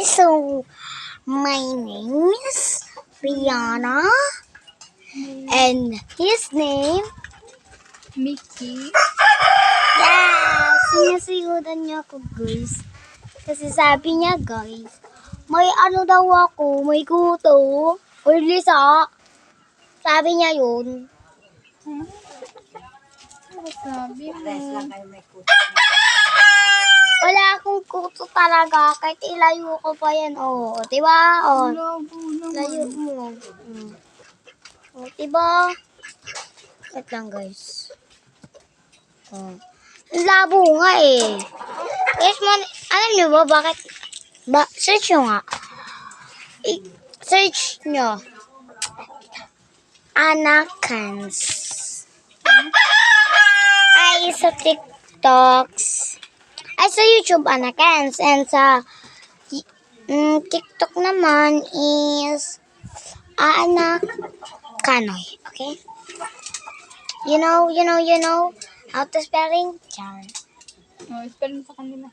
so my name is Rihanna, and his name, Mickey. yeah, sinasayudan niya ako, guys. Kasi sabi niya, guys, may ano daw ako, may kuto, or lisa. Sabi niya yun. Ano sabi mo? Wala akong kuto talaga, kahit ilayo ko pa yan, oh. Diba? Oh, Labo naman. layo mo. Oh, diba? Wait lang, guys. Oh. Ang labo nga eh. Guys, alam niyo ba bakit? Search nyo nga. Search nyo. Anakans. Ay, sa TikToks. Ay, sa YouTube, Anakans. And sa TikTok naman is Anakanoy. Okay? You know how to spelling? Char. Oh, spell mo sa kanila.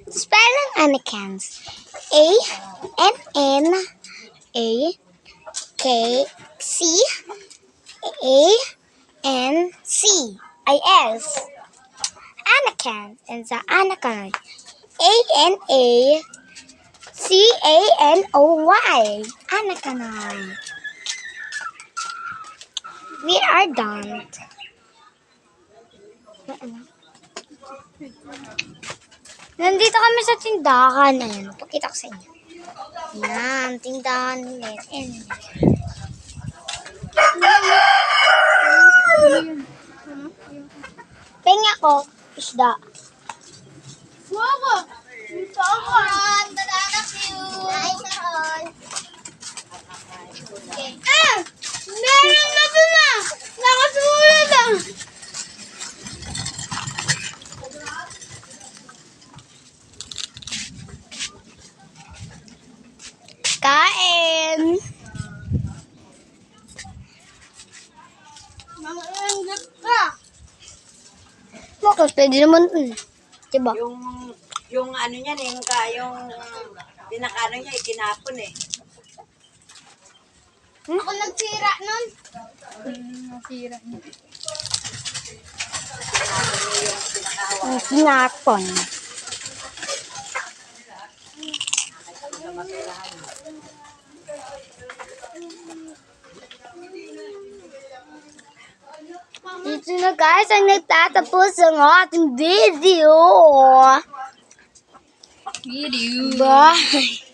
Spelling Anakans. A-N-A-K-C-A-N-C-I-S. Anakans. And sa Anakanoy. A-N-A-C-A-N-O-Y. Anakanoy. We are done. Nandito kami sa tindahan. Ayan, pakita ko sa inyo. Yan, tindahan ulit. Ayan. Penga ko, isda. Wow! Ito ako. Bananas you. Nice all. Meron na doon na! Nakasulat ah! Kain. Nangangat ka! Bakit? Pwede naman. Diba? Yung ano niya, yung pinakano niya, itinapon eh. Ako nagsira nun. Nasira niya. Pinapon. Dito na guys, ang nagtatapos ang ating video. Video. Bye.